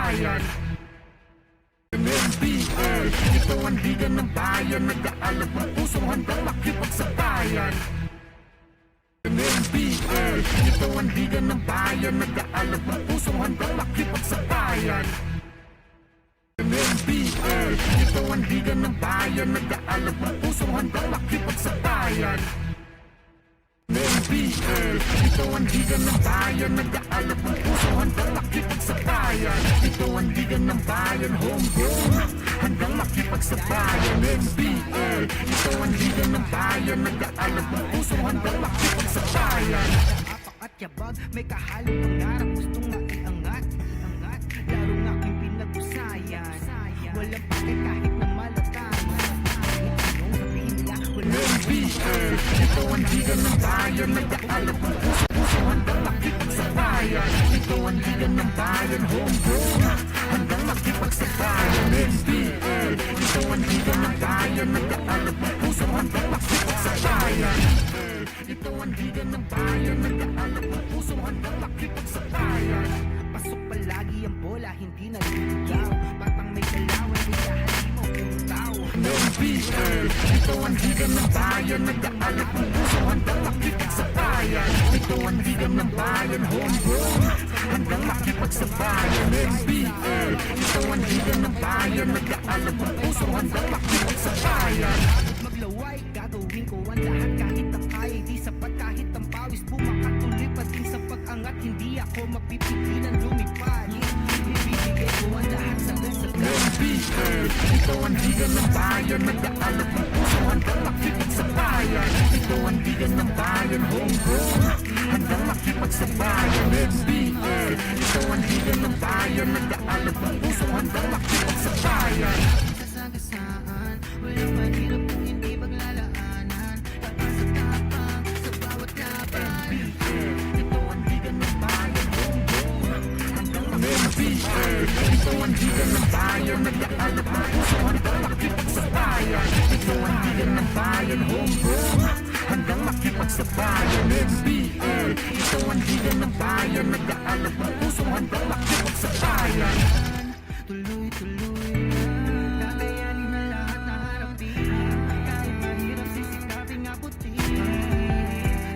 bayan. NBL, ito ang liga ng bayan, nag-aalab ang pusong handang makipagsabayan. NBL, ito ang liga ng bayan, nag-aalab ang pusong handang makipagsabayan. NBL, ito ang liga ng bayan, nag-aalab ang pusong handang makipagsabayan. NBL, ito ang liga ng bayan, nag-aalab ang pusong handang makipagsabayan. Ito ang liga ng bayan, homegrown, handang makipagsabayan. NBL, ito ang liga ng bayan, nag-aalab ang pusong handang makipagsabayan. At yabag, may kahalong pangarap, gustong maiangat, larong aking pinag-usayan. Walang pake kahit na malatayan, kahit anong sabihin nila, walang NBL, ito ang liga ng bayan, nag-aalab ang pusong handang makipagsabayan. Ito ang liga ng bayan, homegrown, handang makipagsabayan. NBL, ito ang liga ng bayan, nag-aalab ang pusong handang makipagsabayan. Ito ang liga ng bayan, nag-aalab ang pusong handang makipagsabayan. pasok palagi ang bola, hindi naliligaw, patang may dalawan, ikahali mo kung tao. NBL, ito ang liga ng bayan, nag-aalab ang pusong handang makipagsabayan. Ito ang liga ng bayan, homegrown, handang makipagsabayan. NBL, ito ang liga ng bayan, nag-aalab ang pusong handang makipagsabayan. Maglaway, gagawin ko ang lahat kahit ang kaya, di sapat kahit ang pawis bumakatuloy pa din sa pag-angat, hindi ako mapipigilan lumipad. Ibibigay ko ang lahat sa NBL, ito ang liga ng bayan, nag-aalab ang pusong handang makipagsabayan. Ito ang liga ng bayan, homegrown, handang makipagsabayan. NBL, ito ang liga ng bayan, nag-aalab ang pusong handang makipagsabayan. sasagasaan, walang mahirap kung hindi paglalaanan, lakas at tapang sa bawat laban. Ito ang liga ng bayan, homegrown, handang NBL, ito ang liga ng bayan, nag-aalab ang pusong handang makipagsabayan. Ito ang liga ng bayan, homegrown, handang makipagsabayan. NBL, ito ang liga ng bayan, nag-aalab ang pusong handang makipagsabayan. Tuloy-tuloy kakayanin na lahat na harapin, kahit mahirap sisikapin abutin,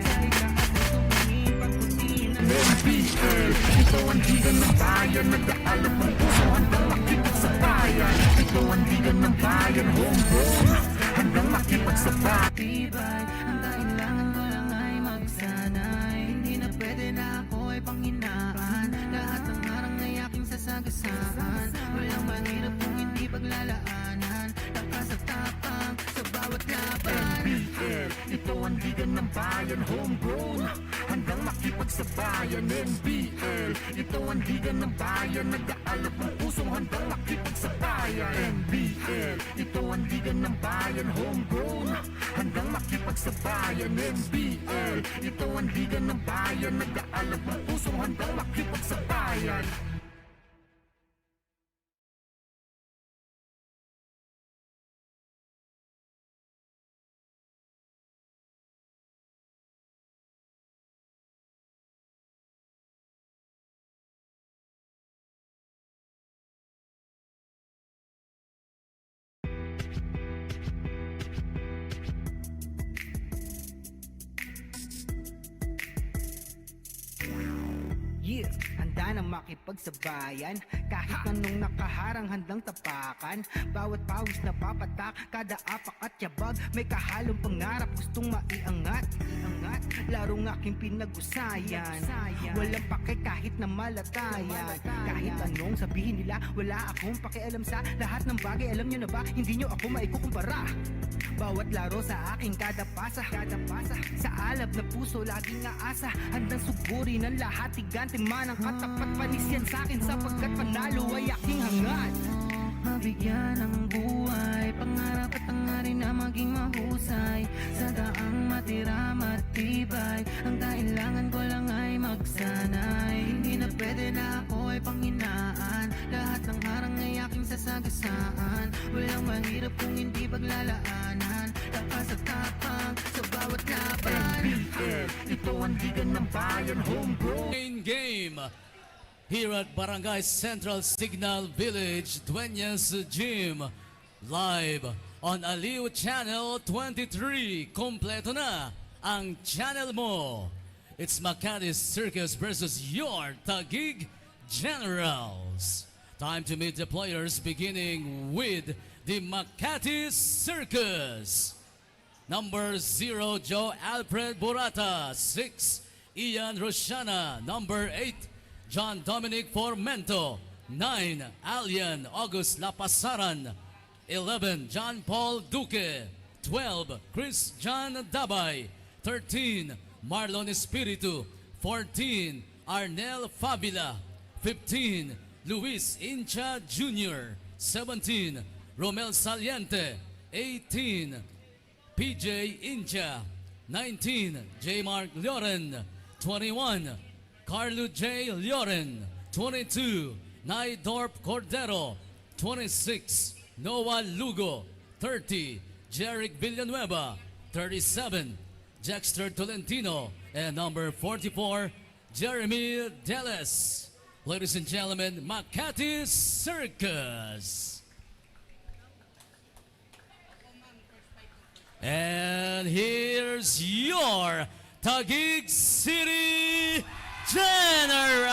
sa itaas na tumingin pagkutin ang NBL, ito ang liga ng bayan, nag-aalab ang pusong handang makipagsabayan. Ito ang liga ng bayan, homegrown, handang makipagsabayan. tibay. Ang kailangan ko lang ay magsanay, hindi na pwede na ako ay panghinaan, lahat ng harang ay aking sasagasaan. Walang mahirap kung hindi paglalaanan, lakas at tapang sa bawat laban. NBL, ito ang liga ng bayan, homegrown, handang makipagsabayan. NBL, ito ang liga ng bayan, nag-aalab ang pusong handang makipagsabayan. NBL, ito ang liga ng bayan, homegrown, handang makipagsabayan. NBL, ito ang liga ng bayan, nag-aalab ang pusong handang makipagsabayan. Yeah, handa na makipagsabayan, kahit anong nakaharang handang tapakan. Bawat pawis na papatak, kada apak at yabag, may kahalong pangarap, gustong maiangat, larong aking pinag-usayan. Walang pake kahit na malatayan, kahit anong sabihin nila, wala akong pakialam sa lahat ng bagay. Alam nyo na ba, hindi nyo ako maikukumpara. Bawat laro sa aking kada pasa, sa alab na puso laging aasa, handang sugurin ang lahat, tigante man ang katapat, panis yan sa'kin sapagkat panalo ay aking hangad. Mabigyan ng buhay, pangarap at hangarin na maging mahusay, sa daang matira matibay, ang kailangan ko lang ay magsanay, hindi na pwede na ako ay panghinaan, lahat ng harang ay aking sasagasaan. Walang mahirap kung hindi paglalaanan, lakas at tapang sa bawat laban. NBL, ito ang liga ng bayan, homegrown. Game. here at Barangay Central Signal Village, Dueñas Gym. Live on Aliw Channel 23. Kompleto na ang channel mo. It's Makati Circus versus your Taguig Generals. Time to meet the players, beginning with the Makati Circus. Number 0, Joe Alfred Burata. 6, Ian Rosiana. Number 8, John Dominic Formento. 9, Alian August Lapasaran. 11, John Paul Duque. 12, Chris John Dabay. 13, Marlon Espiritu. 14, Arnel Fabila. 15, Luis Incha Jr. 17, Romel Saliente. 18, PJ Incha. 19, J. Mark Lloren. 21, Carlo J. Lloren. 22, Naidorp Cordero. 26, Noah Lugo. 30, Jeric Villanueva. 37, Dexter Tolentino. And number 44, Jeremy Deles. Ladies and gentlemen, Makati Circus. And here's your Taguig City Generals.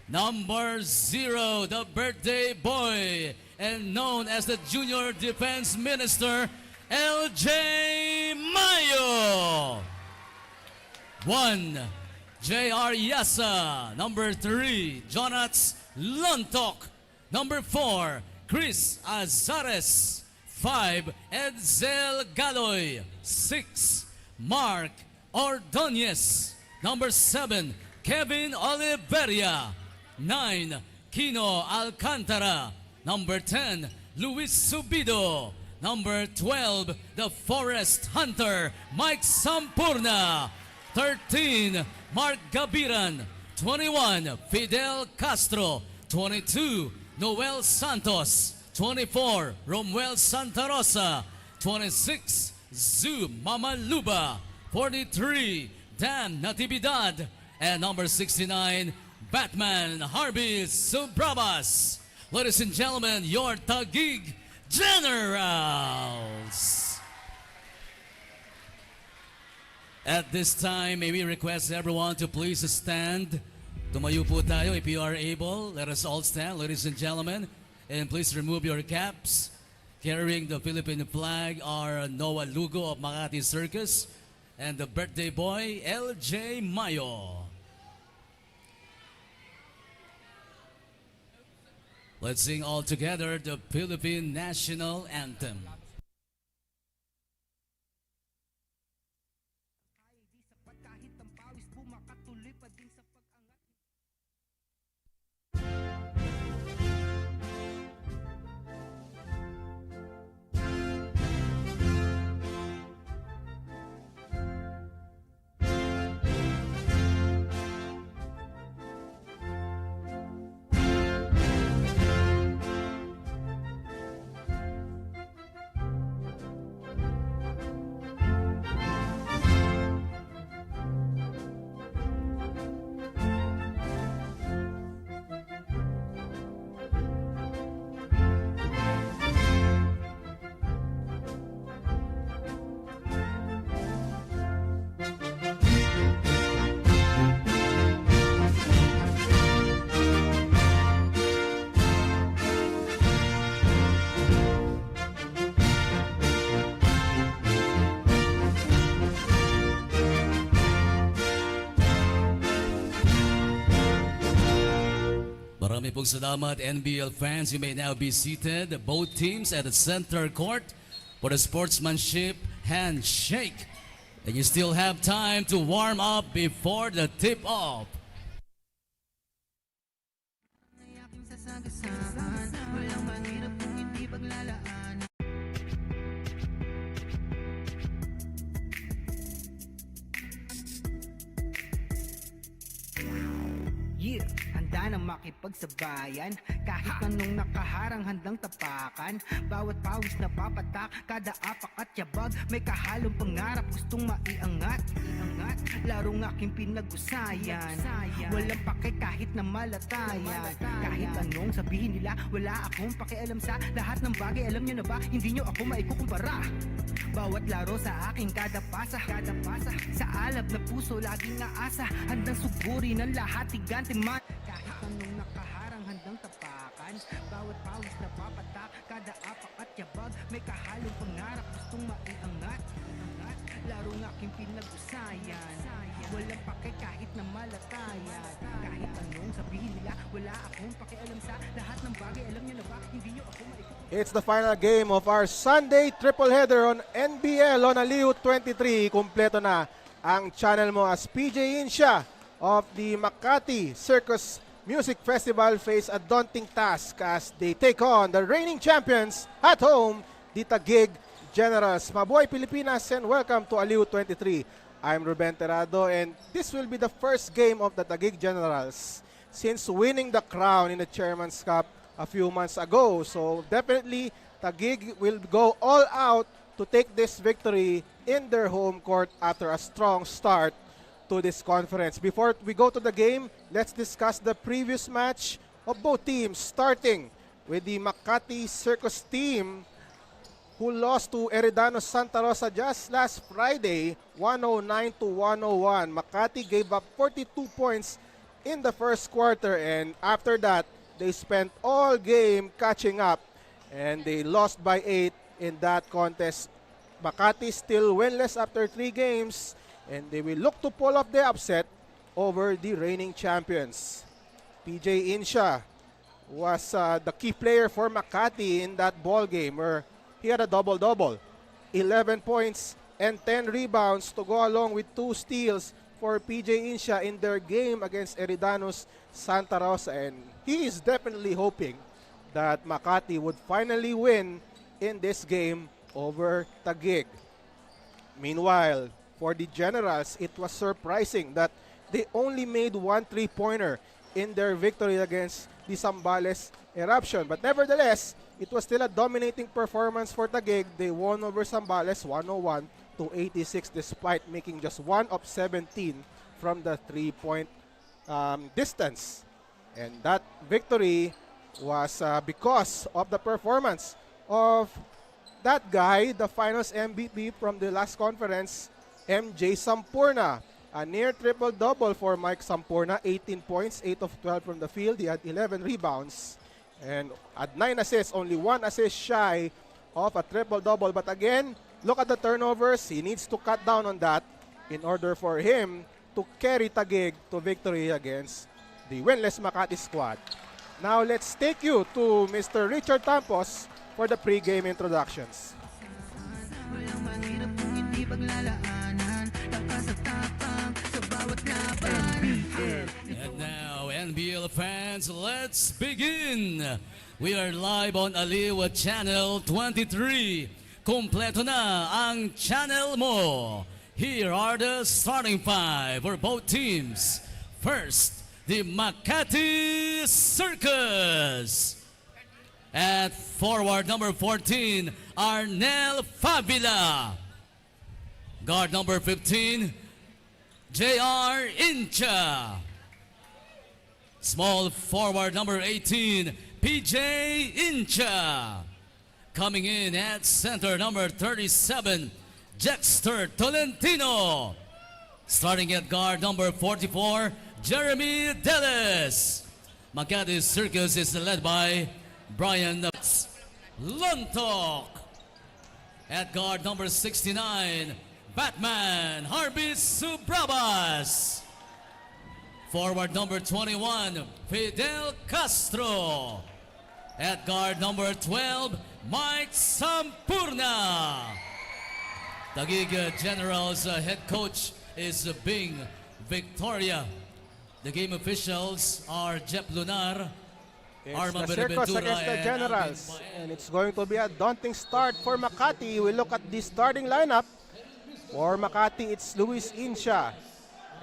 Number 0, the birthday boy, and known as the Junior Defense Minister, LJ Mayo. 1, J.R. Yasa. Number 3, Jonats Lontok. Number 4, Chris Azares. 5, Edsel Galoy. 6, Mark Ordonez. Number 7, Kevin Oliveria. 9, Kino Alcantara. Number 10, Luis Subido. Number 12, the Forest Hunter, Mike Sampurna. 13, Mark Gabiran. 21, Fidel Castro. 22, Noel Santos. 24, Romuel Santa Rosa. 26, Zu Mamaluba. 43, Dan Natividad. And number 69, Batman Harvey Subrabas. Ladies and gentlemen, your Taguig Generals. At this time, may we request everyone to please stand. Tumayo po tayo if you are able. Let us all stand, ladies and gentlemen. And please remove your caps. Carrying the Philippine flag are Noah Lugo of Makati Circus and the birthday boy, LJ Mayo. Let's sing all together the Philippine National Anthem. Kahit ang pawis bumakatuloy pa din sa pag-angat. Marami pong salamat, NBL fans. You may now be seated. Both teams at the center court for the sportsmanship handshake. And you still have time to warm up before the tip-off. Ay aking sasagasaan, walang mahirap kung hindi paglalaan. Yeah, handa na makipagsabayan. Kahit anong nakaharang handang tapakan. Bawat pawis na papatak, kada apak at yabag, may kahalong pangarap gustong maiangat. Larong aking pinag-usayan, walang pake kahit na malatayan. Kahit anong sabihin nila, wala akong pakialam sa lahat ng bagay. Alam nyo na ba, hindi nyo ako maikukumpara. Bawat laro sa aking kada pasa, sa alab na puso laging aasa. Handang sugurin ang lahat, tigante man. Kahit anong nakaharang handang tapakan. Bawat pawis na papatak, kada apak at yabag, may kahalong pangarap gustong maiangat. Larong aking pinag-usayan, walang pake kahit na malatayan. Kahit anong sabihin nila, wala akong pakialam sa lahat ng bagay. Alam nyo na ba, hindi nyo ako maikukumpara. It's the final game of our Sunday triple header on NBL on Aliw 23. Kumpleto na ang channel mo as PJ Insha of the Makati Circus Music Festival face a daunting task as they take on the reigning champions at home, the Taguig Generals. Mabuhay Pilipinas and welcome to Aliw 23. I'm Ruben Terrado and this will be the first game of the Taguig Generals since winning the crown in the Chairman's Cup a few months ago. So definitely Taguig will go all out to take this victory in their home court after a strong start to this conference. Before we go to the game, let's discuss the previous match of both teams, starting with the Makati Circus team who lost to Eridanos Santa Rosa just last Friday, 109-101. Makati gave up 42 points in the first quarter, and after that, they spent all game catching up, and they lost by 8 in that contest. Makati still winless after 3 games, and they will look to pull off the upset over the reigning champions. PJ Insha was the key player for Makati in that ball game where he had a double-double, 11 points and 10 rebounds to go along with 2 steals for PJ Insha in their game against Eridanos Santa Rosa. And he is definitely hoping that Makati would finally win in this game over Taguig. Meanwhile, for the Generals, it was surprising that they only made 1 3-pointer in their victory against the Zambales Eruption. But nevertheless, it was still a dominating performance for Taguig. They won over Zambales 101-86 despite making just 1 of 17 from the 3-point distance. And that victory was because of the performance of that guy, the finals MVP from the last conference, MJ Sampurna. A near triple-double for Mike Sampurna, 18 points, 8 of 12 from the field. He had 11 rebounds and had 9 assists, only 1 assist shy of a triple-double. But again, look at the turnovers. He needs to cut down on that in order for him to carry Taguig to victory against the winless Makati squad. Now let's take you to Mr. Richard Tampos for the pre-game introductions. Walang mahirap kung hindi paglalaanan, lakas at tapang sa bawat laban. And now, NBL fans, let's begin! We are live on Aliw Channel 23. Kompleto na ang channel mo. Here are the starting 5 for both teams. First, the Makati Circus. At forward number 14, Arnel Fabila. Guard number 15, J.R. Incha. Small forward number 18, P.J. Incha. Coming in at center number 37, Jexter Tolentino. Starting at guard number 44, Jeremy Delis. Makati Circus is led by Brian Lontok. At guard number 69, Batman Harvey Subrabas. Forward number 21, Fidel Castro. At guard number 12, Mike Sampurna. Taguig Generals head coach is Bing Victoria. The game officials are Jeff Lunar, It's Arman the Circus Benaventura, against the and Generals. Alvin Baez. And it's going to be a daunting start for Makati. We look at the starting lineup. For Makati, it's Luis Insha.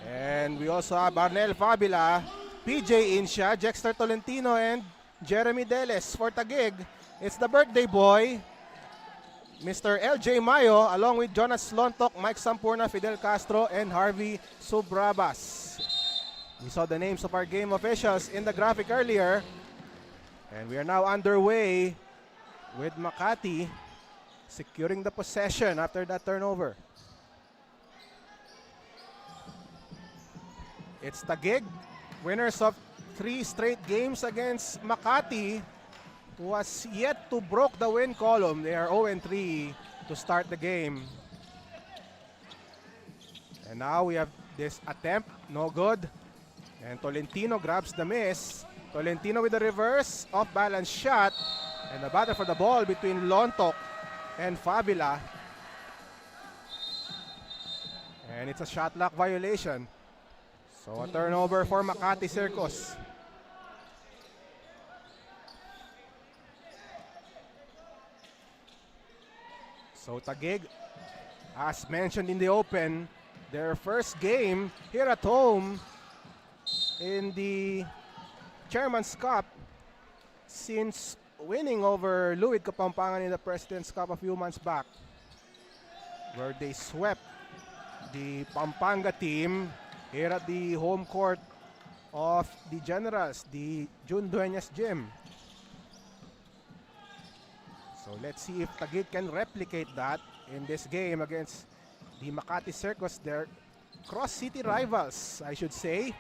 And we also have Arnel Fabila. PJ Insha, Jexter Tolentino, and Jeremy Deles. For Taguig, it's the birthday boy, Mr. LJ Mayo, along with Jonas Lontok, Mike Sampurna, Fidel Castro, and Harvey Subrabas. We saw the names of our game officials in the graphic earlier. And we are now underway with Makati securing the possession after that turnover. It's Taguig, winners of 3 straight games against Makati, who has yet to broke the win column. They are 0-3 to start the game. And now we have this attempt, no good. And Tolentino grabs the miss. Tolentino with the reverse, off-balance shot. And the battle for the ball between Lontok and Fabila. And it's a shot clock violation. So a turnover for Makati Circus. So Taguig, as mentioned in the open, their first game here at home in the Chairman's Cup since winning over Luid Kapampangan in the President's Cup a few months back, where they swept the Pampanga team here at the home court of the Generals, the Jun Dueñas Gym. So let's see if Taguig can replicate that in this game against the Makati Circus. They're cross-city rivals, I should say.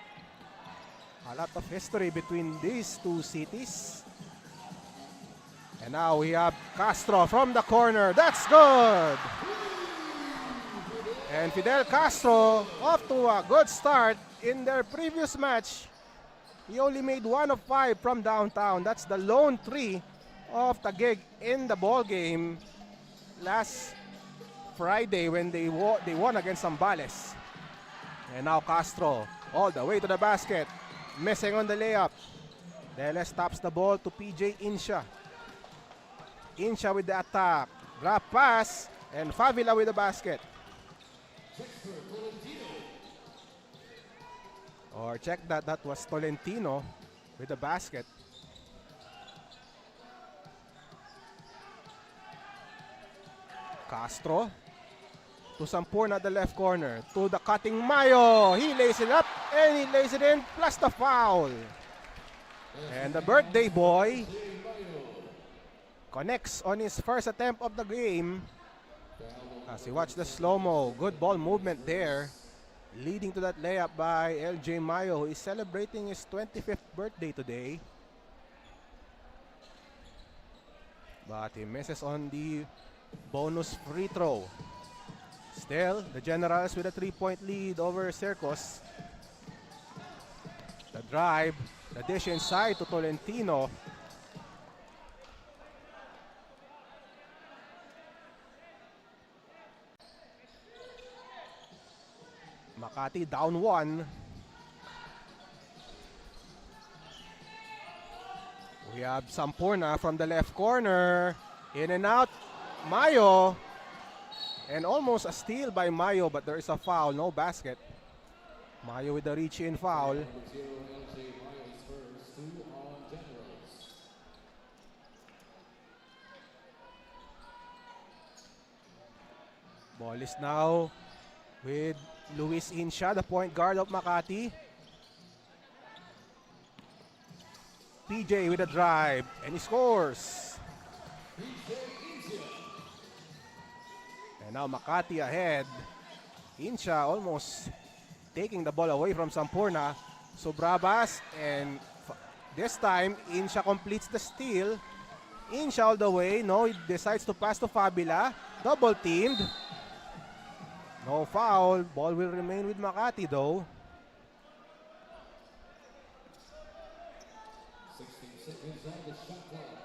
A lot of history between these two cities. And now we have Castro from the corner. That's good! And Fidel Castro off to a good start in their previous match. He only made 1 of 5 from downtown. That's the lone 3 of Taguig in the ball game last Friday when they won against Zambales. And now Castro all the way to the basket, missing on the layup. Deles stops the ball to PJ Insha. Insha with the attack, grab pass, and Favila with the basket. Or check that, that was Tolentino with the basket. Castro to Sampurna at the left corner, to the cutting Mayo. He lays it up and he lays it in, plus the foul. And the birthday boy connects on his first attempt of the game. As he watched the slow-mo, good ball movement there, leading to that layup by LJ Mayo, who is celebrating his 25th birthday today. But he misses on the bonus free throw. Still, the Generals with a 3-point lead over Circus. The drive, the dish inside to Tolentino. Makati down 1. We have Sampurna from the left corner. In and out, Mayo. And almost a steal by Mayo, but there is a foul, no basket. Mayo with the reach-in foul. Ball is now with Luis Insha, the point guard of Makati. PJ with a drive, and he scores. And now Makati ahead. Insha almost taking the ball away from Sampurna. Subrabas, and this time Insha completes the steal. Insha all the way. No, he decides to pass to Fabila. Double teamed. No foul. Ball will remain with Makati though.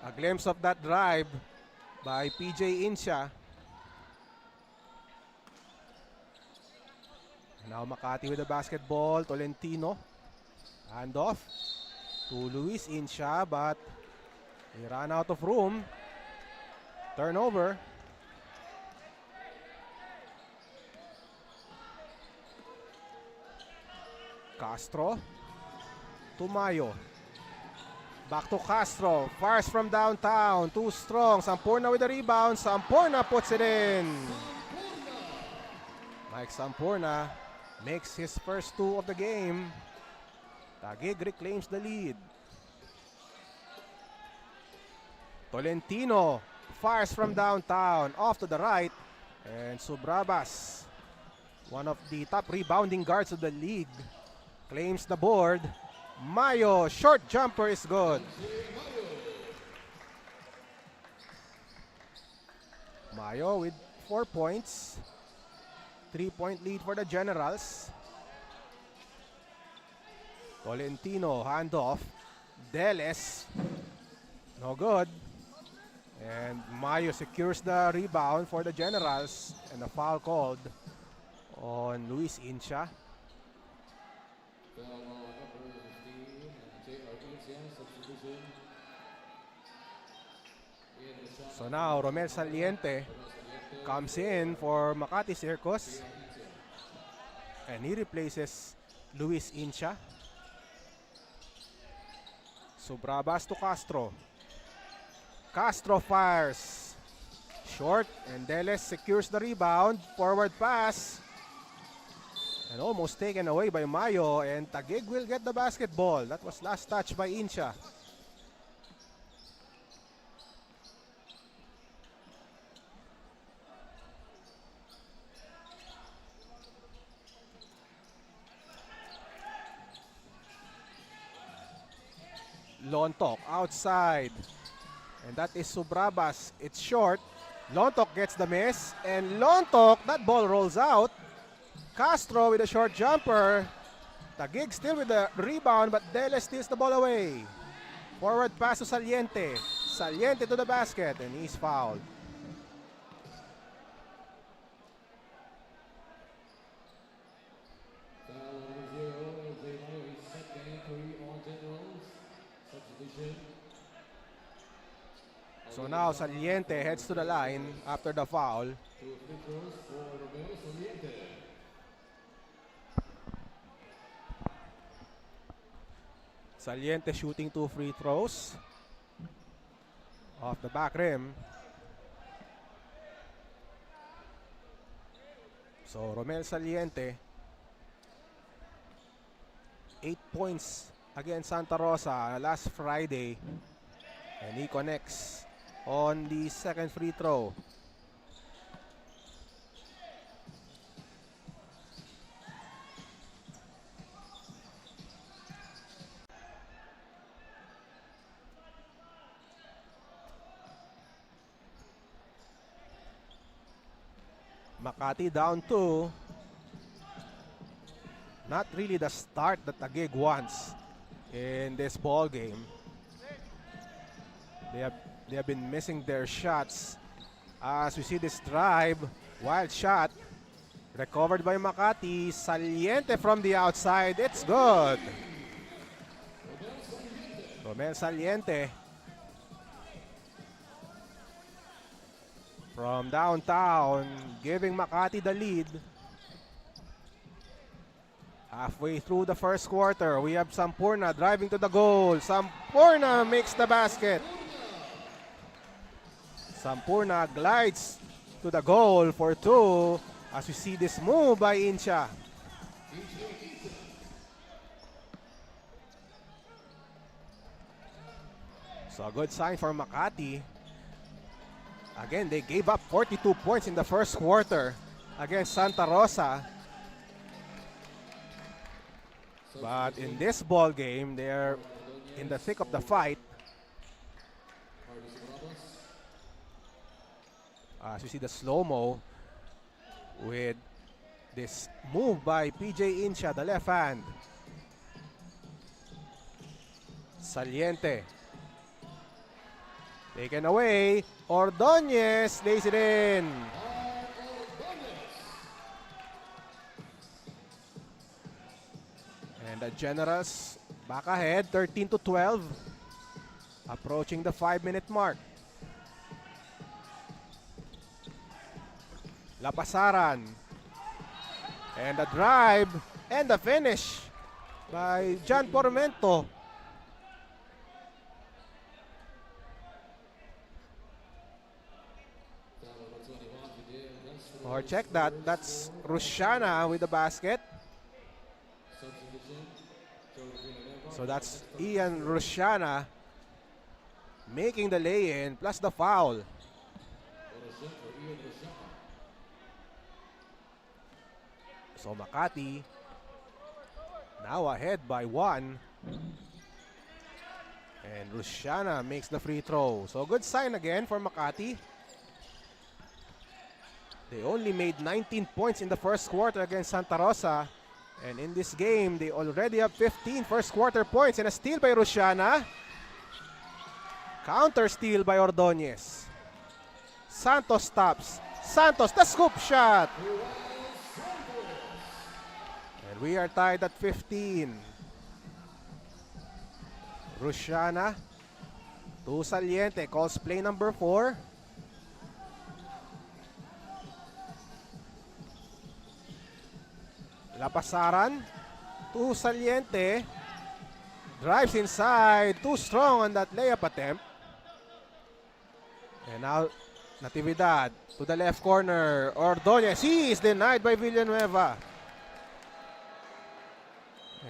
A glimpse of that drive by PJ Insha. Now Makati with the basketball. Tolentino. Handoff to Luis Insha, but he ran out of room. Turnover. Castro. Tumayo. Back to Castro. Fires from downtown. Too strong. Sampurna with the rebound. Sampurna puts it in. Mike Sampurna makes his first 2 of the game. Taguig reclaims the lead. Tolentino fires from downtown. Off to the right. And Subrabas, one of the top rebounding guards of the league, claims the board. Mayo, short jumper is good. Mayo with 4 points. 3-point lead for the Generals. Tolentino, handoff. Deles, no good. And Mayo secures the rebound for the Generals. And a foul called on Luis Incha. So now, Romel Saliente comes in for Makati Circus. And he replaces Luis Incha. Subrabas to Castro. Castro fires. Short, and Deles secures the rebound. Forward pass. And almost taken away by Mayo, and Taguig will get the basketball. That was last touch by Incha. Lontok outside. And that is Subrabas. It's short. Lontok gets the miss. And Lontok, that ball rolls out. Castro with a short jumper. Taguig still with the rebound, but Deles steals the ball away. Forward pass to Saliente. Saliente to the basket, and he's fouled. So now Saliente heads to the line after the foul. Saliente shooting 2 free throws off the back rim. So Romel Saliente, 8 points against Santa Rosa last Friday, and he connects on the second free throw. Makati down 2. Not really the start that Taguig wants in this ball game. They have been missing their shots. As we see this drive, wild shot, recovered by Makati. Saliente from the outside. It's good. Romel Saliente from downtown, giving Makati the lead. Halfway through the first quarter, we have Sampurna driving to the goal. Sampurna makes the basket. Sampurna glides to the goal for 2 as we see this move by Incha. So a good sign for Makati. Again, they gave up 42 points in the first quarter against Santa Rosa. But in this ball game, they're in the thick of the fight. As you see the slow-mo with this move by PJ Incha, the left hand. Saliente. Taken away. Ordonez lays it in. And the Generals back ahead, 13-12. Approaching the 5-minute mark. Lapasaran. And the drive and the finish. by John Pormento. Or check that, that's Rushana with the basket. So that's Ian Rushana making the lay-in plus the foul. So Makati now ahead by 1. And Rushana makes the free throw. So good sign again for Makati. They only made 19 points in the first quarter against Santa Rosa. And in this game, they already have 15 first quarter points. And a steal by Rushana. Counter steal by Ordonez. Santos stops. Santos, the scoop shot. And we are tied at 15. Rushana to Saliente, calls play number 4. Lapasaran to Saliente, drives inside, too strong on that layup attempt. And now Natividad to the left corner, Ordonez, he is denied by Villanueva.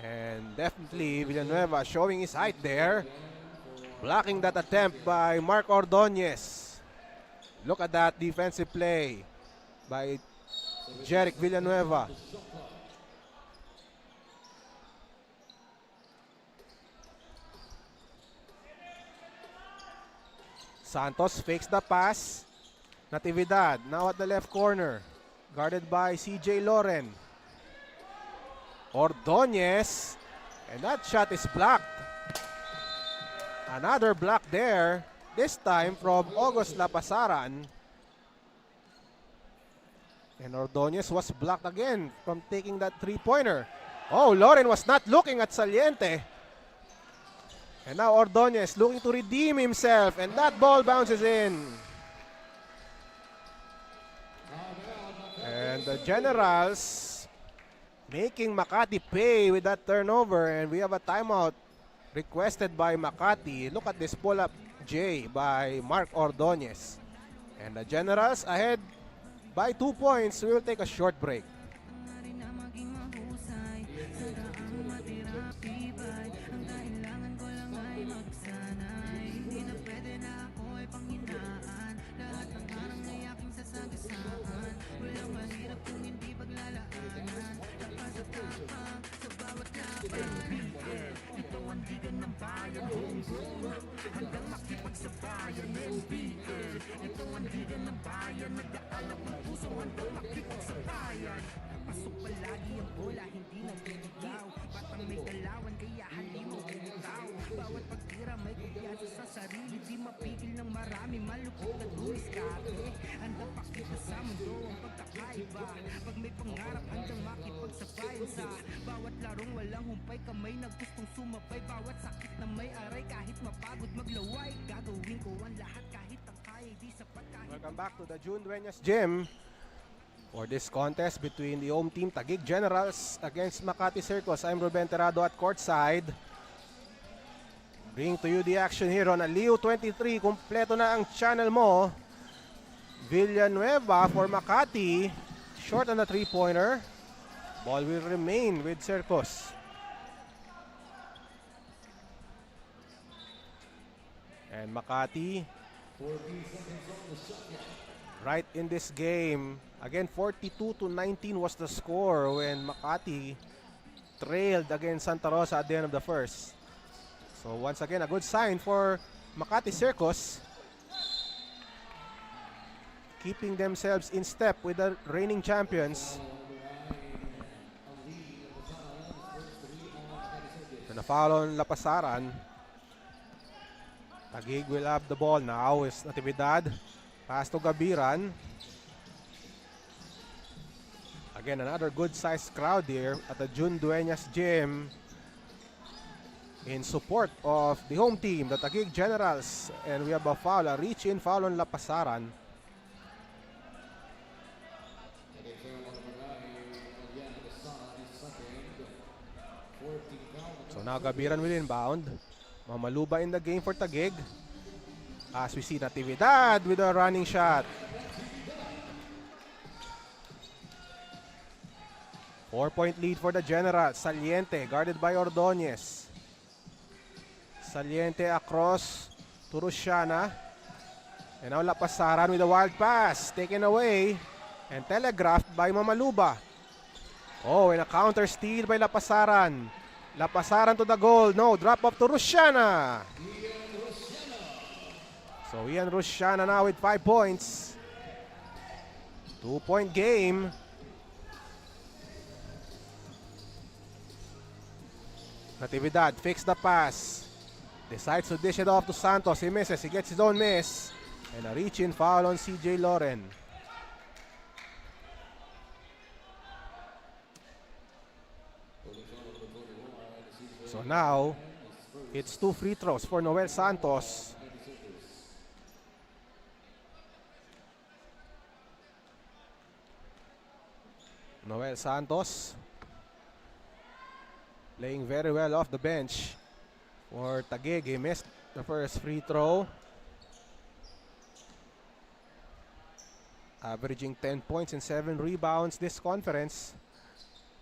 And definitely Villanueva showing his height there, blocking that attempt by Mark Ordonez. Look at that defensive play by Jeric Villanueva. Santos fakes the pass. Natividad now at the left corner, guarded by CJ Loren. Ordonez, and that shot is blocked. Another block there, this time from August Lapasaran. And Ordonez was blocked again from taking that three-pointer. Oh, Loren was not looking at Saliente. And now Ordonez looking to redeem himself, and that ball bounces in. And the Generals making Makati pay with that turnover, and we have a timeout requested by Makati. Look at this pull-up J by Mark Ordonez. And the Generals ahead by 2 points. We will take a short break. Hanggang makipagsabayan, NBL. Ito ang liga ng bayan, nag-aalap ng puso hanggang makipagsabayan. Pasok palagi ang bola, hindi na binigaw. Batang may galawan, kaya halimo bumitaw. Bawat pagtira may kumpiyansa sa sarili, di mapigil ng marami, malupot na dumiskarte. Handang pakita sa mundo ang pagkakaiba. Pag may pangarap, handang makipagsabayan sa bawat larong walang humpay, kamay na gustong sumabay. Bawat sakit na may aray, kahit mapagod maglaway, gagawin ko ang lahat kahit ang kaya di sapat kahit. Welcome back to the June Dueñas Gym for this contest between the home team Taguig Generals against Makati Circus. I'm Ruben Terrado at courtside. Bring to you the action here on Aliu 23. Kompleto na ang channel mo. Villanueva for Makati. Short on the three-pointer. Ball will remain with Circus. And Makati right in this game. Again, 42-19 was the score when Makati trailed against Santa Rosa at the end of the first. So once again, a good sign for Makati Circus, keeping themselves in step with the reigning champions. And a foul on Lapasaran. Taguig will have the ball now. Is Natividad. Pass to Gabiran. Again, another good-sized crowd here at the June Dueñas Gym in support of the home team, the Taguig Generals. And we have a foul, a reach-in foul on Lapasaran. So now Gabiran will inbound. Mamaluba in the game for Taguig. As we see Natividad with a running shot. 4-point lead for the General. Saliente guarded by Ordonez. Saliente across to Rusiana. And now Lapasaran with a wild pass. Taken away and telegraphed by Mamaluba. Oh, and a counter steal by Lapasaran. Lapasaran to the goal. No, drop off to Rusiana. So Ian Rusiana now with 5 points. 2-point game. Natividad fakes the pass. Decides to dish it off to Santos. He misses. He gets his own miss. And a reach-in foul on CJ Loren. So now, it's 2 free throws for Noel Santos. Noel Santos playing very well off the bench for Taguig. He missed the first free throw. Averaging 10 points and 7 rebounds this conference.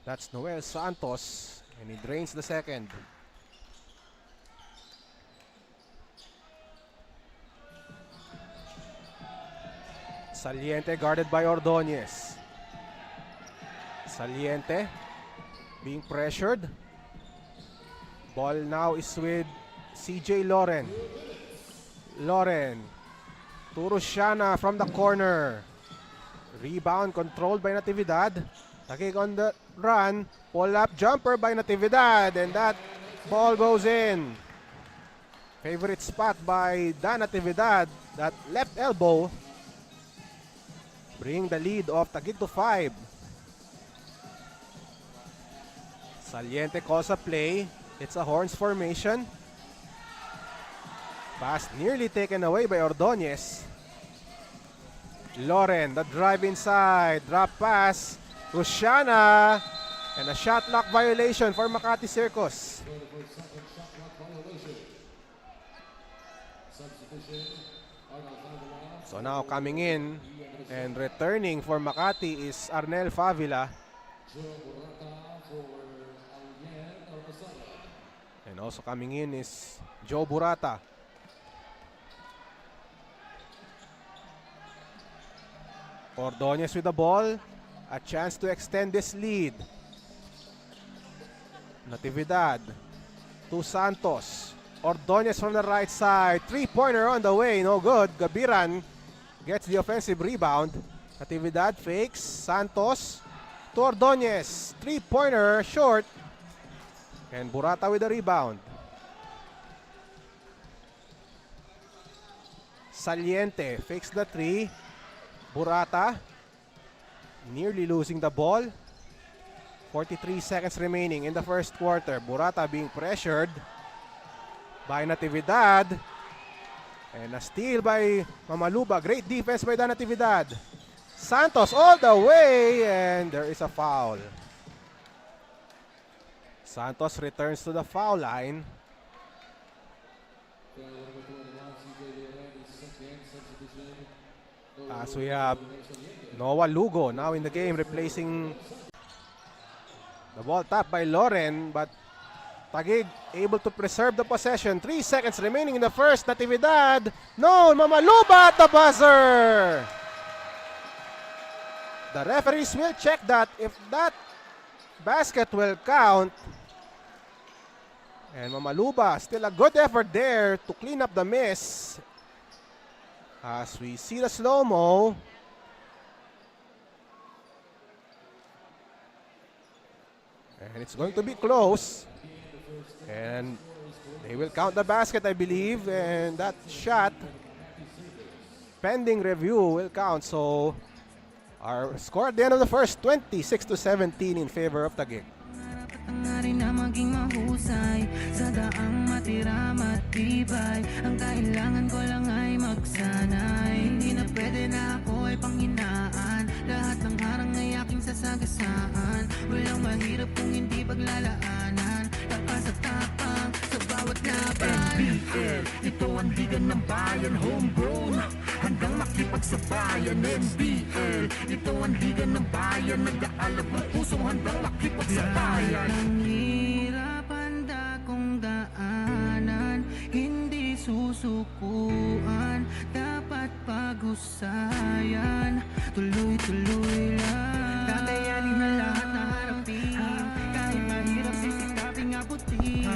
That's Noel Santos, and he drains the second. Saliente guarded by Ordonez. Saliente being pressured. Ball now is with CJ Loren. Loren to Rusiana from the corner. Rebound controlled by Natividad. Taguig on the run. Pull-up jumper by Natividad. And that ball goes in. Favorite spot by Dan Natividad. That left elbow. Bring the lead of Taguig to 5. Saliente calls a play. It's a horns formation. Pass nearly taken away by Ordonez. Loren, the drive inside. Drop pass. Rusiana. And a shot clock violation for Makati Circus. So now coming in and returning for Makati is Arnel Favila. And also coming in is Joe Burata. Ordonez with the ball. A chance to extend this lead. Natividad to Santos. Ordonez from the right side. 3-pointer on the way. No good. Gabiran gets the offensive rebound. Natividad fakes. Santos to Ordonez. 3-pointer short. And Burata with the rebound. Saliente fakes the 3. Burata nearly losing the ball. 43 seconds remaining in the first quarter. Burata being pressured by Natividad. And a steal by Mamaluba. Great defense by the Natividad. Santos all the way, and there is a foul. Santos returns to the foul line. As we have Noah Lugo now in the game, replacing the ball tapped by Loren, but Taguig able to preserve the possession. 3 seconds remaining in the first. Natividad. No, Mamaluba at the buzzer. The referees will check that. If that basket will count. And Mamaluba, still a good effort there to clean up the miss. As we see the slow-mo. And it's going to be close. And they will count the basket, I believe. And that shot, pending review, will count. So our score at the end of the first, 26-17 in favor of Taguig. Pangarin na maging mahusay sa daang matira matibay. Ang kailangan ko lang ay magsanay. Hindi na pwede na ako ay panghinaan. Lahat ng harang ay aking sasagasaan. Walang mahirap kung hindi paglalaanan. sa tapang sa bawat laban. NBL, ito ang liga ng bayan, homegrown, handang makipagsabayan. NBL, ito ang liga ng bayan, nag-aalab ng pusong handang makipagsabayan. Ang hirap handa kong daanan, hindi susukuan, dapat pag-usayan, tuloy-tuloy lang. Kakayanin na lahat na harapin, kahit mahirap sisikaping abutin.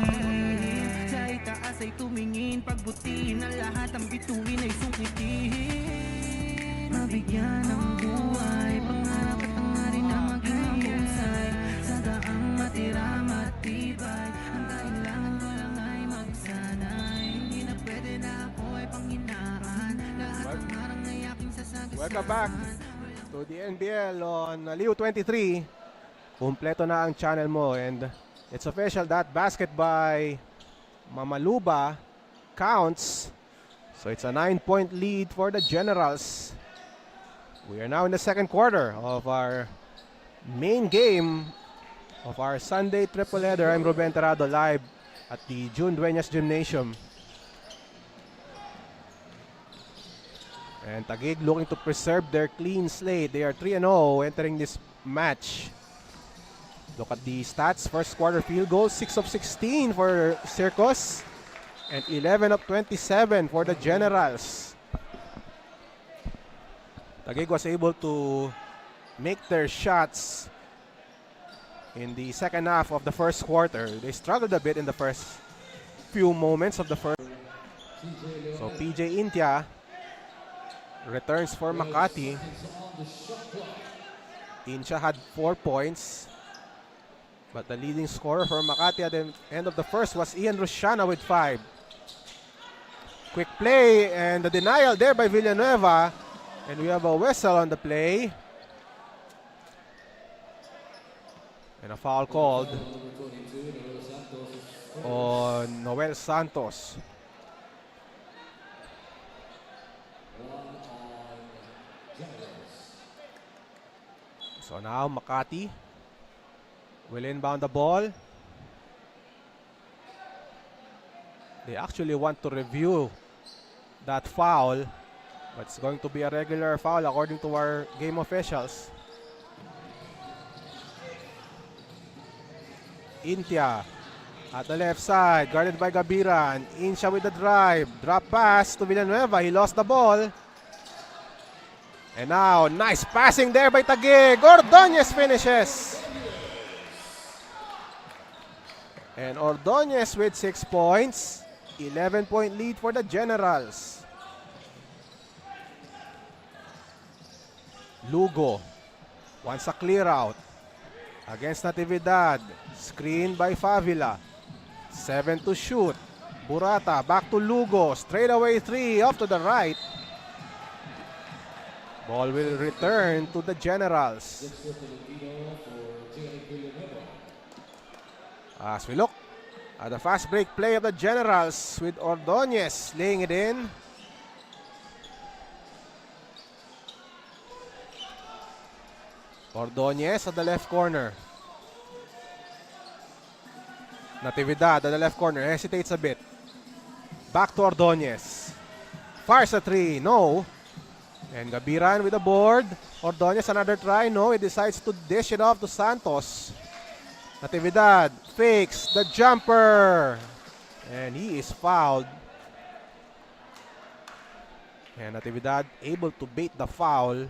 Sa itaas ay tumingin, pagbutihin ang lahat, ang bituin ay sungkitin. Mabigyan ng buhay, pangarap at hangarin na maging mahusay, sa daang matira matibay, ang kailangan ko lang ay magsanay. Hindi na pwede na ako ay panghinaan, lahat ng harang ay aking sasagasaan. Welcome back to the NBL on Liu 23. Kumpleto na ang channel mo and it's official that basket by Mamaluba counts. So it's a 9-point lead for the Generals. We are now in the second quarter of our main game of our Sunday triple header. I'm Ruben Terrado live at the June Dueñas Gymnasium. And Taguig looking to preserve their clean slate. They are 3-0 entering this match. Look at the stats. First quarter field goals, 6 of 16 for Circus and 11 of 27 for the Generals. Taguig was able to make their shots in the second half of the first quarter. They struggled a bit in the first few moments of the first. So PJ Intia returns for Makati. Intia had 4 points. But the leading scorer for Makati at the end of the first was Ian Rusciana with 5. Quick play and the denial there by Villanueva. And we have a whistle on the play. And a foul called on Noel Santos. So now Makati will inbound the ball. They actually want to review that foul, but it's going to be a regular foul according to our game officials. Intia at the left side, guarded by Gabiran. Insha with the drive. Drop pass to Villanueva. He lost the ball. And now, nice passing there by Taguig. Ordonez finishes. And Ordonez with 6 points. 11-point lead for the Generals. Lugo wants a clear out against Natividad. Screen by Favila. 7 to shoot. Burata back to Lugo. Straight away 3 off to the right. Ball will return to the Generals. As we look at the fast break play of the Generals with Ordonez laying it in. Ordonez at the left corner. Natividad at the left corner. Hesitates a bit. Back to Ordonez. Fires a 3. No. And Gabiran with the board. Ordonez another try. No. He decides to dish it off to Santos. Natividad fakes the jumper. And he is fouled. And Natividad able to bait the foul.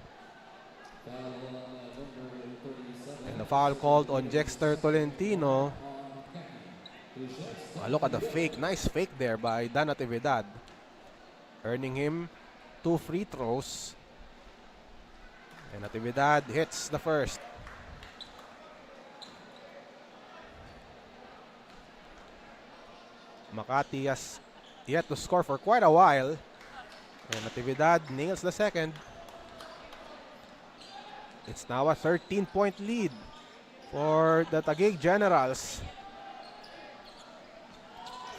And the foul called on Jexter Tolentino. Look at the fake. Nice fake there by Dan Natividad. Earning him 2 free throws. And Natividad hits the first. Makati has yet to score for quite a while. And Natividad nails the second. It's now a 13-point lead for the Taguig Generals.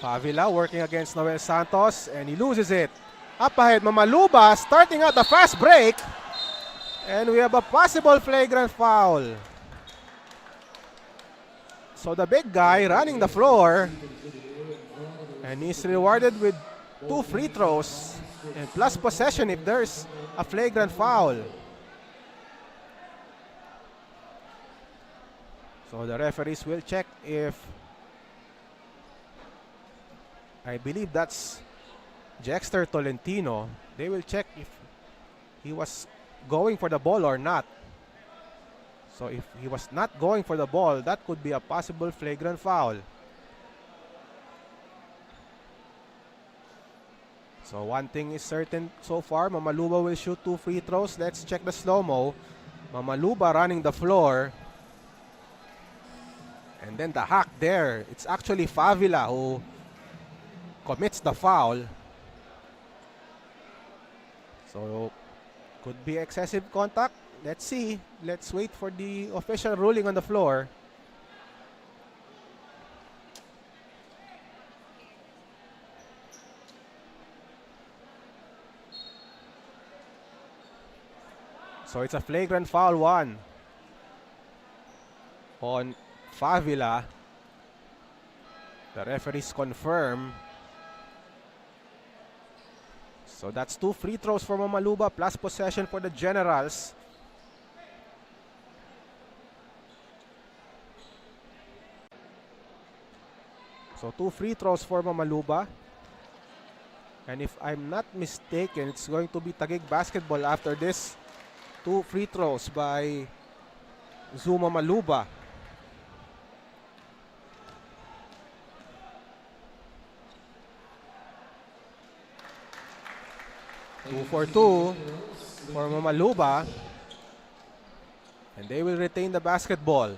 Favila working against Noel Santos and he loses it. Up ahead, Mamaluba starting out the fast break. And we have a possible flagrant foul. So the big guy running the floor, and he's rewarded with 2 free throws and plus possession if there's a flagrant foul. So the referees will check if, I believe that's Jexter Tolentino. They will check if he was going for the ball or not. So if he was not going for the ball, that could be a possible flagrant foul. So one thing is certain so far, Mamaluba will shoot 2 free throws. Let's check the slow-mo. Mamaluba running the floor. And then the hack there. It's actually Favila who commits the foul. So could be excessive contact. Let's see. Let's wait for the official ruling on the floor. So it's a flagrant foul 1 on Favila. The referees confirm. So that's 2 free throws for Mamaluba plus possession for the Generals. So 2 free throws for Mamaluba. And if I'm not mistaken, it's going to be Taguig basketball after this. 2 free throws by Zuma Maluba. Two for 2 for Mamaluba. And they will retain the basketball.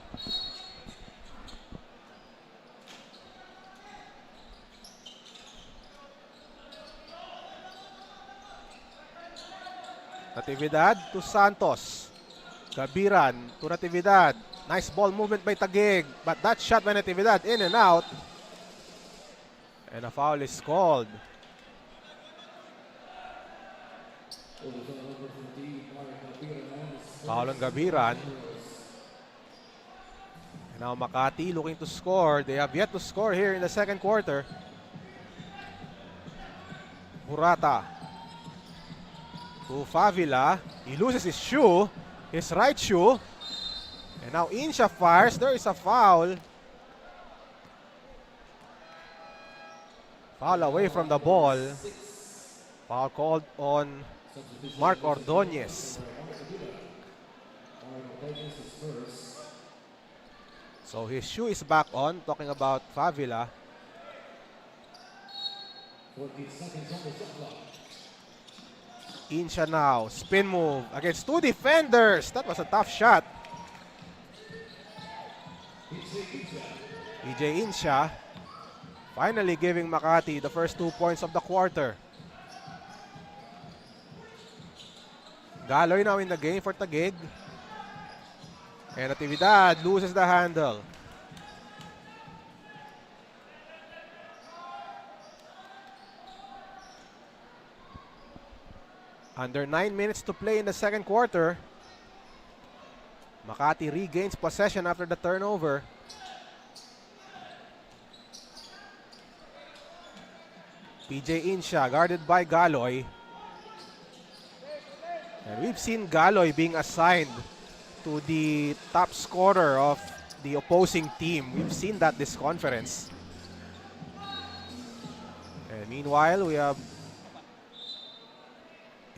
Natividad to Santos. Gabiran to Natividad. Nice ball movement by Taguig. But that shot by Natividad in and out. And a foul is called. Foul on Gabiran. And now Makati looking to score. They have yet to score here in the second quarter. Murata to Favila. He loses his shoe, his right shoe. And now Insha fires. There is a foul. Foul away from the ball. Foul called on Mark Ordonez. So his shoe is back on. Talking about Favila. Insha now, spin move against 2 defenders. That was a tough shot. EJ Insha finally giving Makati the first 2 points of the quarter. Galoy now in the game for Taguig. And Natividad loses the handle. Under 9 minutes to play in the second quarter. Makati regains possession after the turnover. PJ Insha guarded by Galoy. And we've seen Galoy being assigned to the top scorer of the opposing team. We've seen that this conference. And meanwhile, we have...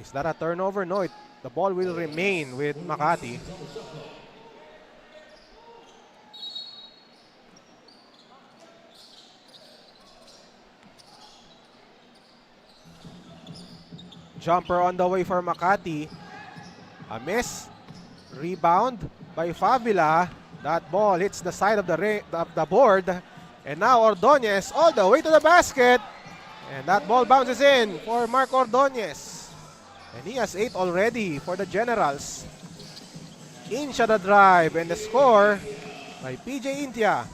Is that a turnover? No, the ball will remain with Makati. Jumper on the way for Makati. A miss. Rebound by Favila. That ball hits the side of the board. And now Ordonez all the way to the basket. And that ball bounces in for Mark Ordonez. And he has 8 already for the Generals. Insha the drive and the score by PJ Intia.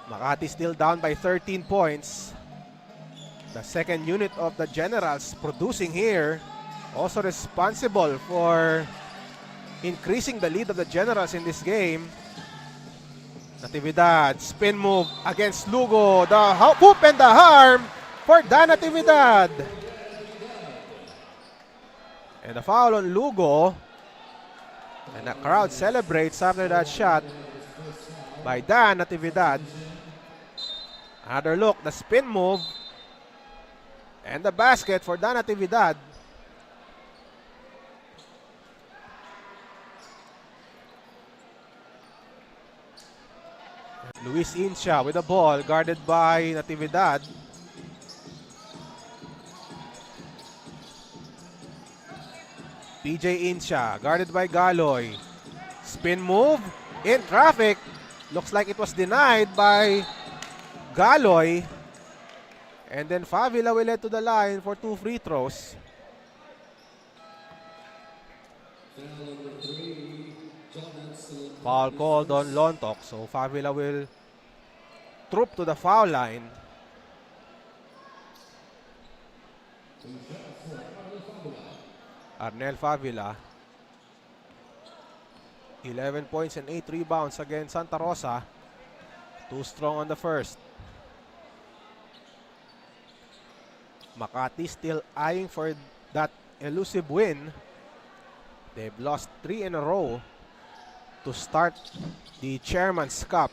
Makati still down by 13 points. The second unit of the Generals producing here. Also responsible for increasing the lead of the Generals in this game. Natividad, spin move against Lugo. The hoop and the harm for Dan Natividad. And the foul on Lugo. And the crowd celebrates after that shot by Dan Natividad. Another look, the spin move. And the basket for Dan Natividad. Luis Incha with the ball, guarded by Natividad. PJ Incha, guarded by Galoy. Spin move, in traffic. Looks like it was denied by Galoy. And then Favila will head to the line for 2 free throws. Foul called on Lontok, so Favila will troop to the foul line. Arnel Favila, 11 points and 8 rebounds against Santa Rosa. Too strong on the first. Makati still eyeing for that elusive win. They've lost 3 in a row to start the Chairman's Cup.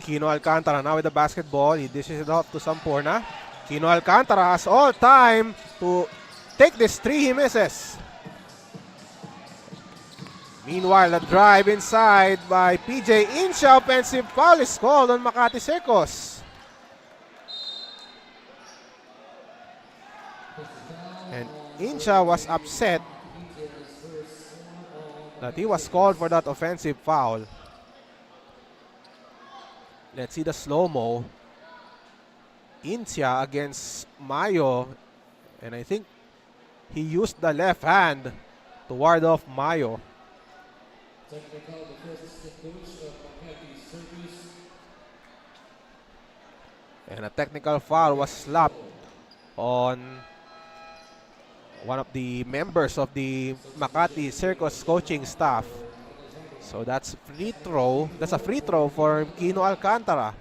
Kino Alcantara now with the basketball. He dishes it off to Samporna. Kino Alcantara has all time to take this 3. He misses. Meanwhile, a drive inside by PJ Incha. Offensive foul is called on Makati Circus. And Incha was upset that he was called for that offensive foul. Let's see the slow-mo. Incha against Mayo. And I think he used the left hand to ward off Mayo. And a technical foul was slapped on one of the members of the Makati Circus coaching staff. So that's free throw. That's a free throw for Kino Alcantara.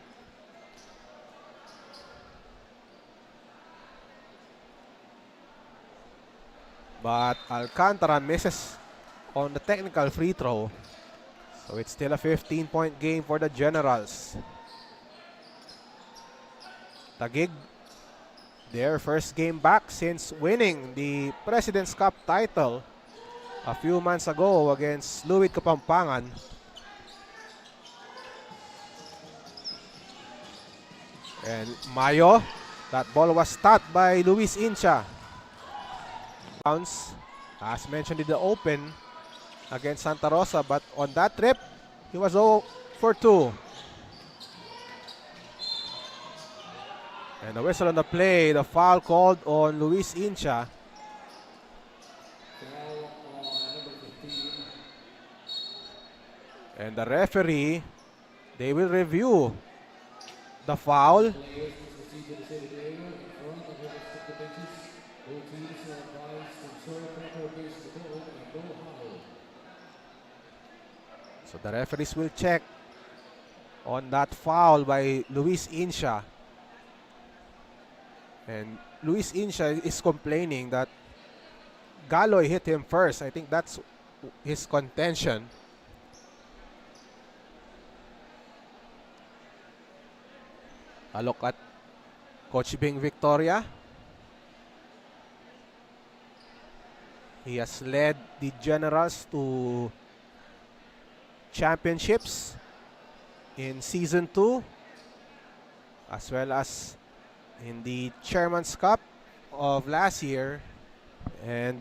But Alcantara misses on the technical free throw. So it's still a 15-point game for the Generals. Taguig, their first game back since winning the President's Cup title a few months ago against Luwid Kapampangan. And Mayo, that ball was tapped by Luis Incha. Bounce, as mentioned in the open against Santa Rosa, but on that trip, he was 0 for 2. And the whistle on the play, the foul called on Luis Incha. And the referee, they will review the foul. So the referees will check on that foul by Luis Incha. And Luis Incha is complaining that Galoy hit him first. I think that's his contention. A look at Coach Bing Victoria. He has led the Generals to championships in Season 2, as well as in the Chairman's Cup of last year and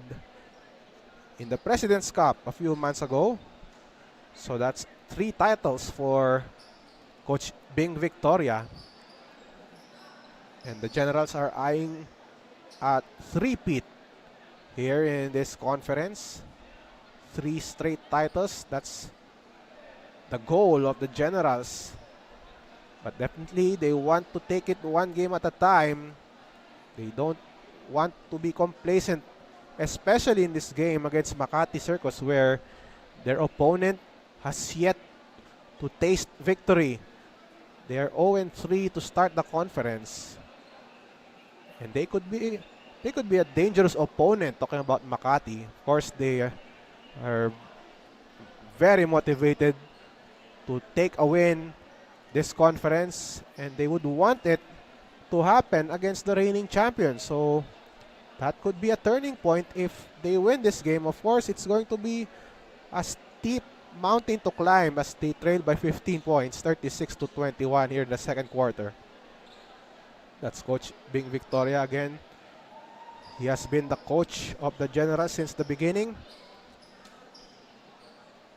in the President's Cup a few months ago. So that's 3 titles for Coach Bing Victoria. And the Generals are eyeing at 3-peat here in this conference. 3 straight titles. That's the goal of the Generals. But definitely they want to take it one game at a time. They don't want to be complacent, especially in this game against Makati Circus, where their opponent has yet to taste victory. They are 0-3 to start the conference, and they could be a dangerous opponent. Talking about Makati, of course, they are very motivated to take a win this conference, and they would want it to happen against the reigning champions. So that could be a turning point if they win this game. Of course, it's going to be a steep mountain to climb as they trail by 15 points, 36-21 here in the second quarter. That's Coach Bing Victoria again. He has been the coach of the Generals since the beginning.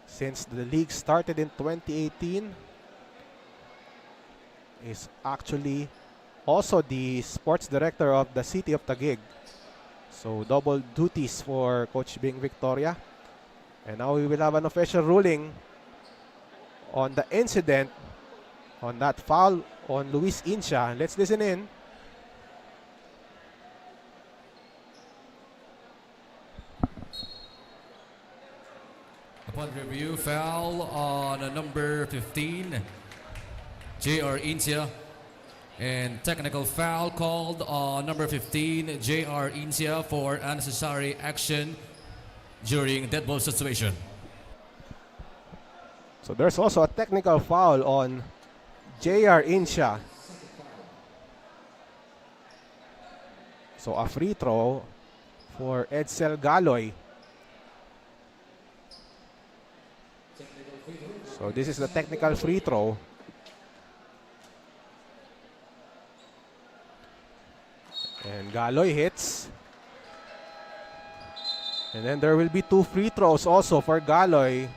Since the league started in 2018. He's actually also the sports director of the city of Taguig. So double duties for Coach Bing Victoria. And now we will have an official ruling on the incident, on that foul on Luis Incha. Let's listen in. Upon review, foul on number 15, J.R. Incia. And technical foul called on number 15, J.R. Incia, for unnecessary action during dead ball situation. So there's also a technical foul on J.R. Incia. So a free throw for Edsel Galoy. So this is the technical free throw. And Galoy hits. And then there will be 2 free throws also for Galoy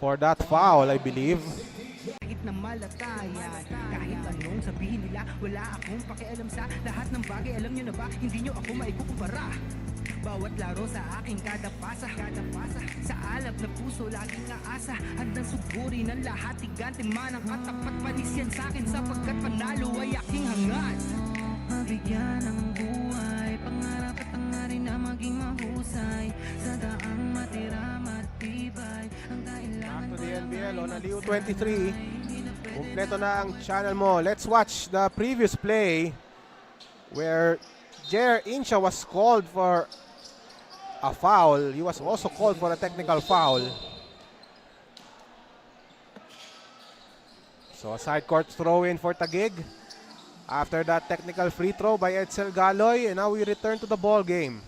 for that foul, I believe. Kahit na malatayan, kahit anong sabihin nila, wala akong pakialam sa lahat ng bagay. Alam nyo na ba, hindi nyo ako maikukumpara. Bawat laro sa aking kada pasa, sa alab na puso laging aasa. Handang sugurin ang lahat, tigante man ang katapat. Panis yan sa akin sapagkat panalo ay aking hangad. Mabigyan ng buhay, pangarap at hangarin na maging mahusay. Sa daang matira matibay, ang kailangan Back to the NBL on Aliu 23. Kumpleto na ang channel mo. Let's watch the previous play where J.R. Incia was called for a foul. He was also called for a technical foul. So a side court throw in for Taguig. After that technical free throw by Edsel Galoy, and now we return to the ball game.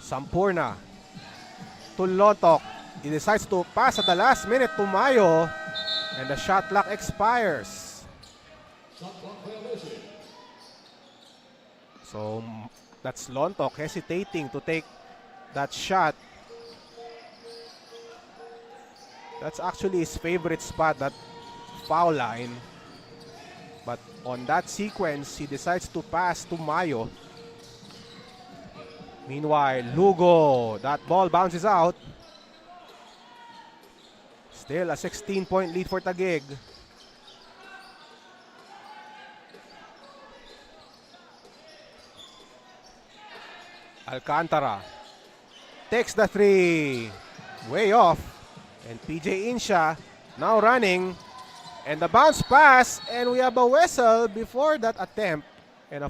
Sampurna to Lotok. He decides to pass at the last minute to Mayo, and the shot clock expires. So that's Lontok hesitating to take that shot. That's actually his favorite spot, that foul line. But on that sequence, he decides to pass to Mayo. Meanwhile, Lugo, that ball bounces out. Still a 16-point lead for Taguig. Alcantara takes the three. Way off. And PJ Incia now running. And the bounce pass. And we have a whistle before that attempt. And a